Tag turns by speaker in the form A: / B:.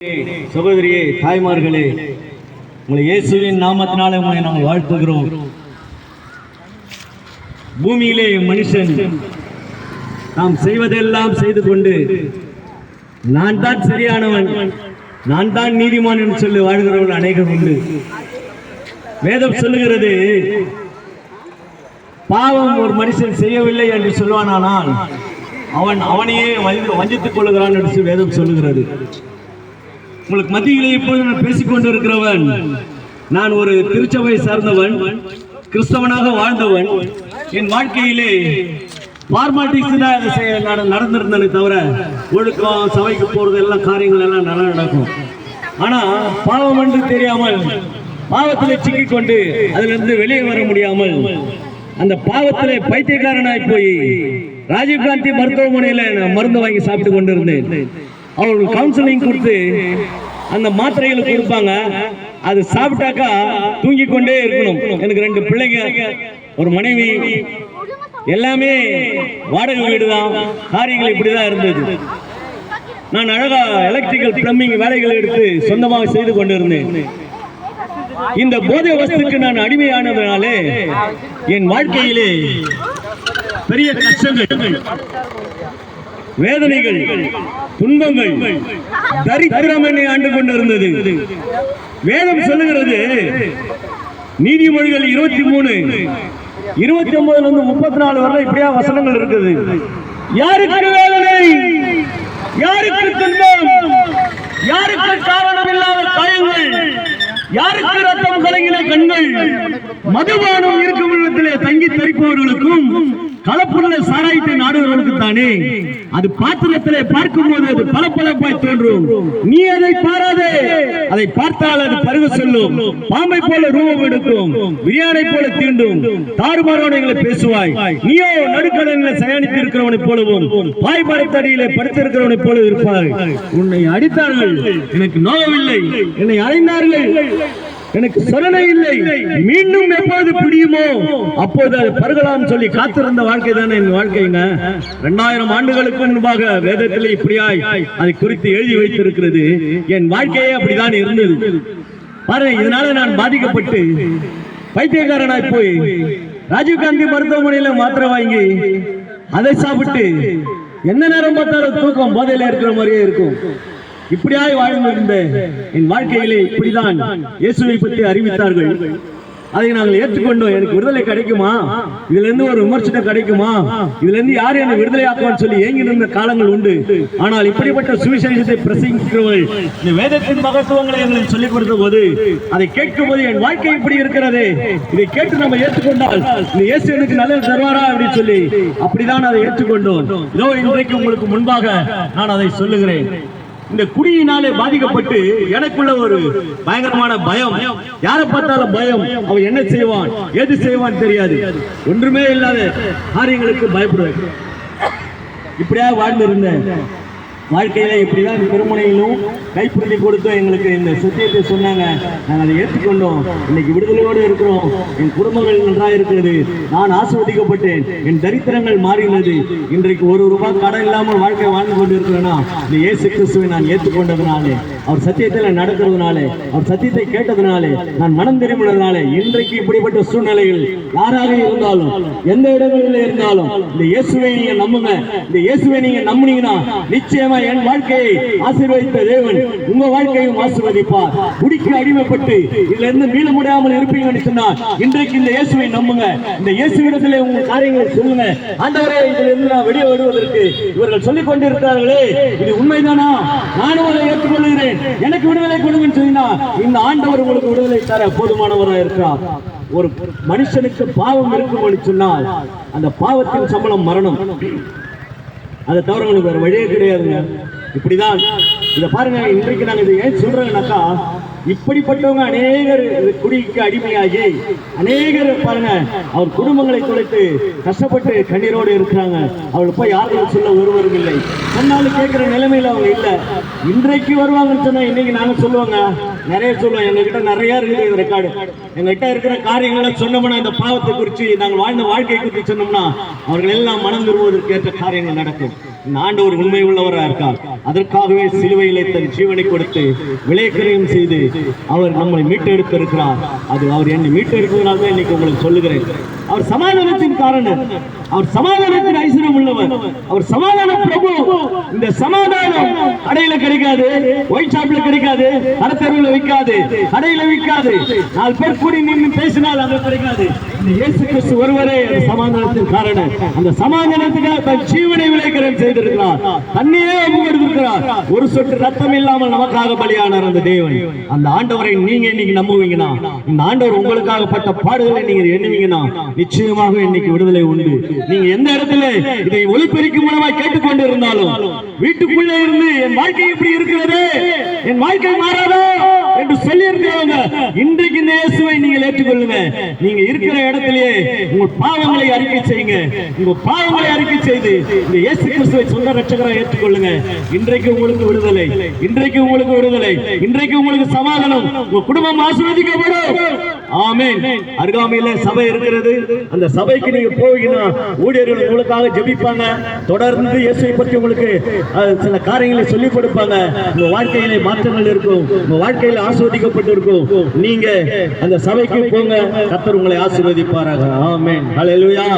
A: சகோதரியே, தாய்மார்களே, உங்களை இயேசுவின் நாமத்தினாலே உங்களை நாங்கள் வாழ்த்துகிறோம். பூமியிலே மனுஷன் நாம் செய்வதெல்லாம் செய்து கொண்டு நான் தான் சரியானவன், நான் தான் நீதிமான் என்று சொல்லி வாழ்கிறவர்கள் அநேகர் உண்டு. வேதம் சொல்லுகிறது, பாவம் ஒரு மனுஷன் செய்யவில்லை என்று சொல்வானால் அவன் அவனையே வஞ்சித்துக் கொள்ளுகிறான் என்று வேதம் சொல்லுகிறது. உங்களுக்கு மத்தியிலே இப்போது நான் பேசிக்கொண்டு இருக்கிறவன், நான் ஒரு திருச்சபை சார்ந்தவன், கிறிஸ்தவனாக வாழ்ந்தவன். என் வாழ்க்கையிலே ஃபார்மாலிட்டிக்ஸ் தான் நடந்திருந்தனே தவிர ஒழுக்கம், சபைக்கு போறது எல்லாம் காரியங்கள் எல்லாம் நல்லா நடக்கும். ஆனா பாவம் என்று தெரியாமல் பாவத்திலே சிக்கிக்கொண்டு அதிலிருந்து வெளியே வர முடியாமல் அந்த பாவத்திலே பைத்தியக்காரனாய் போய் ராஜீவ்காந்தி மருத்துவமனையில நான் மருந்து வாங்கி சாப்பிட்டு கொண்டிருந்தேன். அவங்களுக்கு கவுன்சிலிங் கொடுத்து அந்த மாத்திரைகளை கொடுப்பாங்க, அது சாப்பிட்டாக்கா தூங்கி கொண்டே இருக்கணும். எனக்கு 2 பிள்ளைங்க, ஒரு மனைவி, எல்லாமே வாடகை வீடு தான். காரியங்கள் இப்படிதான் இருந்தது. நான் அழகா எலக்ட்ரிக்கல் பிளம்பிங் வேலைகளை எடுத்து சொந்தமாக செய்து கொண்டிருந்தேன். இந்த போதை வஸ்துக்கு நான் அடிமையானதுனாலே என் வாழ்க்கையிலே பெரிய கஷ்டங்கள், வேதனைகள், துன்பங்கள், தரித்திரம் என்னை ஆண்டு கொண்டிருந்தது. வேதம் சொல்லுகிறது, நீதிமொழிகள் 23, 29 34 வரை இப்படியா வசனங்கள் இருக்குது. யாருக்கு வேதனை, யாருக்கு துன்பம், யாருக்கு காரணம் இல்லாத காயங்கள், யாருக்கு ரத்தம் கலங்கின கண்கள், மதுபானம் இருக்கும் இடத்திலே தங்கி தரிப்பவர்களுக்கும் கலப்புள்ள சாராயத்தை நாடுவர்களுக்கு தானே. அது பாத்திரத்திலே பார்க்கும் போது அது பளபளப்பாய் தோன்றும். நீ அதை பாராதே, அதை பார்த்தால் அது பருக சொல்லும். பாம்பை போல ரூபம் எடுக்கும், விரியானை போல தீண்டும், தாறுமாறவனை பேசுவாய். நீயோ நடுக்கடலில் சயானித்து இருக்கிறவனை போலவும் பாய் மரத்தடியிலே படுத்திருக்கிறவனை போல இருப்பாய். உன்னை அடித்தார்கள், எனக்கு நோகவில்லை. என்னை அறைந்தார்கள், எனக்கு சரணை இல்லை. மீண்டும் எப்போது பிடியுமோ அப்போது அது பருகலாம் சொல்லி காத்திருந்த வாழ்க்கை தானே என் வாழ்க்கைங்க. 2000 ஆண்டுகளுக்கு முன்பாக வேதத்திலே இப்படியாய் அதை குறித்து எழுதி வைத்திருக்கிறது. என் வாழ்க்கையே அப்படிதான் இருந்தது. பாருங்க, இதனால நான் பாதிக்கப்பட்டு பைத்தியக்காரனாய் போய் ராஜீவ்காந்தி மருத்துவமனையில மாத்திரை வாங்கி அதை சாப்பிட்டு எந்த நேரம் பார்த்தாலும் தூக்கம், போதையில இருக்கிற மாதிரியே இருக்கும். இப்படியாய் வாழ்ந்திருந்த என் வாழ்க்கையிலே இப்படிதான் இயேசுவை பற்றி அறிவித்தார்கள். அதை நாங்கள் ஏற்றுக்கொண்டோம். எனக்கு விடுதலை கிடைக்குமா, இதுல இருந்து ஒரு விமர்சனம் கிடைக்குமா, இதுல இருந்து யாரும் என்னை விடுதலை ஆக்குவான்னு சொல்லி ஏங்கி இருந்த காலங்கள் உண்டு. ஆனால் இப்படிப்பட்ட சுவிசேஷத்தை பிரசங்கிக்கிறவர்கள் இந்த வேதத்தின் மகத்துவங்களை எங்களுக்கு சொல்லிக் கொடுத்த போது, அதை கேட்கும் போது என் வாழ்க்கை இப்படி இருக்கிறது, இதை கேட்டு நம்ம ஏற்றுக்கொண்டால் இந்த இயேசு எனக்கு நல்லது தருவாரா அப்படின்னு சொல்லி அப்படிதான் அதை ஏற்றுக்கொண்டோம். இதோ இன்றைக்கு உங்களுக்கு முன்பாக நான் அதை சொல்லுகிறேன். இந்த குடியினாலே பாதிக்கப்பட்டு எனக்குள்ள ஒரு பயங்கரமான பயம், யாரை பார்த்தாலும் பயம். அவன் என்ன செய்வான், எது செய்வான் தெரியாது, ஒன்றுமே இல்லாத காரியங்களுக்கு பயப்படுவேன். இப்படியா வாழ்ந்திருந்தேன். வாழ்க்கையில இப்படிதான் திருமணையிலும் கைப்பிடி கொடுத்து எங்களுக்கு இந்த சத்தியத்தை சொன்னாங்க. நாங்கள் அதை ஏற்றுக்கொண்டோம். இன்னைக்கு விடுதலையோடு இருக்கிறோம். என் குடும்பங்கள் நன்றாக இருக்கிறது. நான் ஆசிர்வதிக்கப்பட்டேன். என் தரித்திரங்கள் மாறினது. இன்றைக்கு ₹1 கடன் இல்லாமல் வாழ்க்கை வாழ்ந்து கொண்டு இருக்கிறேன்னா இந்த இயேசு கிறிஸ்துவை நான் ஏற்றுக்கொண்டதுனாலே, அவர் சத்தியத்தில் நடக்கிறதுனாலே, அவர் சத்தியத்தை கேட்டதுனாலே, நான் மனம் திரும்பினதுனாலே இன்றைக்கு இப்படிப்பட்ட சூழ்நிலைகள் யாராக இருந்தாலும், எந்த இடங்களில் இருந்தாலும் இந்த இயேசுவை நீங்க நம்புங்க. இந்த இயேசுவை நீங்க நம்புனீங்கன்னா நிச்சயமா என் வாழ்க்கையை ஆசீர்வதித்த தேவன் உங்க வாழ்க்கையும் ஆசீர்வதிப்பார். குடிக்கு அடிமைப்பட்டு இதுல இருந்து மீள முடியாமல் இருப்பீங்கன்னு சொன்னால் இன்றைக்கு இந்த இயேசுவை நம்புங்க. இந்த இயேசுவிடத்திலே உங்க காரியங்களை சொல்லுங்க. ஆண்டவரே, இதுல இருந்து நான் வெளியே வருவதற்கு இவர்கள் சொல்லிக் கொண்டிருக்கிறார்களே, இது உண்மைதானா? நானும் அதை ஏற்றுக்கொள்கிறேன். எனக்கு விடுதலை கொடுங்கன்னு சொன்னா இந்த ஆண்டவர் உங்களுக்கு விடுதலை தர போதுமானவராக இருக்கிறார். ஒரு மனுஷனுக்கு பாவம் இருக்கும் சொன்னால் அந்த பாவத்தின் சம்பளம் மரணம். அதை தவிர உங்களுக்கு வேற வழியே கிடையாதுங்க. இப்படிதான் இதை பாருங்க. இன்றைக்கு நாங்கள் இதை ஏன் சொல்றோம்னாக்கா, இப்படிப்பட்டவங்க அநேகர் குடிக்கு அடிமையாகி அநேகர் பாருங்க அவர் குடும்பங்களை தொலைத்து கஷ்டப்பட்டு கண்ணீரோடு இருக்கிறாங்க. அவர்கள் போய் யாரும் சொல்ல ஒருவரும் இல்லை. சொன்னாலும் கேட்கிற நிலைமையில அவங்க இல்லை. இன்றைக்கு வருவாங்கன்னு சொன்னா இன்னைக்கு நாங்க சொல்லுவாங்க, நிறைய சொல்லுவோம். எங்ககிட்ட நிறைய இருக்குது ரெக்கார்டு. எங்ககிட்ட இருக்கிற காரியங்களை சொன்னோம்னா, இந்த பாவத்தை குறித்து நாங்கள் வாழ்ந்த வாழ்க்கை குறித்து சொன்னோம்னா அவர்கள் எல்லாம் மனம் திரும்புவதற்கு ஏற்ற காரியங்கள் நடக்கும். இந்த ஆண்டவர் உண்மை உள்ளவராக இருக்கார். அதற்காகவே சிலுவையிலே தன் ஜீவனை கொடுத்து விலைக்கிரயம் செய்து அவர் நம்மை மீட்டெடுத்து இருக்கிறார். அது அவர் என்னை மீட்டெடுப்பதனால தான் இன்னைக்கு உங்களுக்கு சொல்லுகிறேன். அவர் சமாதானத்தின் காரணம், அவர் சமாதானத்தின் ஐஸ்வர்யம் உள்ளவர், அவர் சமாதான பிரபு. இந்த சமாதானம் கடையில கிடைக்காது, ஒயிட் ஷாப்ல கிடைக்காது, கடத்தெருவில் விற்காது, கடையில விற்காது, 4 பேர் கூடி நின்று பேசினால் அங்க கிடைக்காது. இந்த இயேசு கிறிஸ்து ஒருவரே அந்த சமாதானத்தின் காரணம். அந்த சமாதானத்துக்காக தன் ஜீவனை விலைக்கிரயம் செய்திருக்கிறார், தன்னையே ஒப்புக்கொடுத்திருக்கிறார். ஒரு சொட்டு ரத்தம் இல்லாமல் நமக்காக பலியானார் அந்த தேவன். அந்த ஆண்டவரை நீங்க இன்னைக்கு நம்புவீங்கன்னா, இந்த ஆண்டவர் உங்களுக்காக பட்ட பாடுகளை நீங்க எண்ணுவீங்கன்னா நிச்சயமாக இன்னைக்கு விடுதலை உண்டு. நீங்க எந்த இடத்துல இதை ஒளிபெருக்கும் மூலமாக கேட்டுக்கொண்டு இருந்தாலும் வீட்டுக்குள்ளே இருந்து என் வாழ்க்கை இப்படி இருக்கிறது, என் வாழ்க்கை மாறாதோ என்று சொல்லி இருக்கிறவங்க இன்றைக்கு இந்த இயேசுவை நீங்கள் ஏற்றுக்கொள்ளுங்க. நீங்க இருக்கிற இடத்திலேயே உங்கள் பாவங்களை அறிக்கை செய்யுங்க. உங்க பாவங்களை அறிக்கை செய்து இந்த இயேசு கிறிஸ்துவை சொந்த ரட்சகரை ஏற்றுக்கொள்ளுங்க. இன்றைக்கு உங்களுக்கு விடுதலை, இன்றைக்கு உங்களுக்கு விடுதலை, இன்றைக்கு உங்களுக்கு சமாதானம், உங்க குடும்பம் ஆசீர்வதிக்கப்படும். ஆமென். அருகாமையில சபை இருக்கிறது. அந்த சபைக்கு நீங்க போவீங்கன்னா ஊழியர்கள் உங்களுக்காக ஜெபிப்பாங்க. தொடர்ந்து இயேசுவை பற்றி உங்களுக்கு சில காரியங்களை சொல்லிக் கொடுப்பாங்க. உங்க வாழ்க்கையிலே மாற்றங்கள் இருக்கும், உங்க வாழ்க்கையில ஆசீர்வதிக்கப்பட்டு இருக்கும். நீங்க அந்த சபைக்கு போங்க, கர்த்தர் உங்களை ஆசீர்வதிப்பாராக. ஆமென். ஹல்லேலூயா.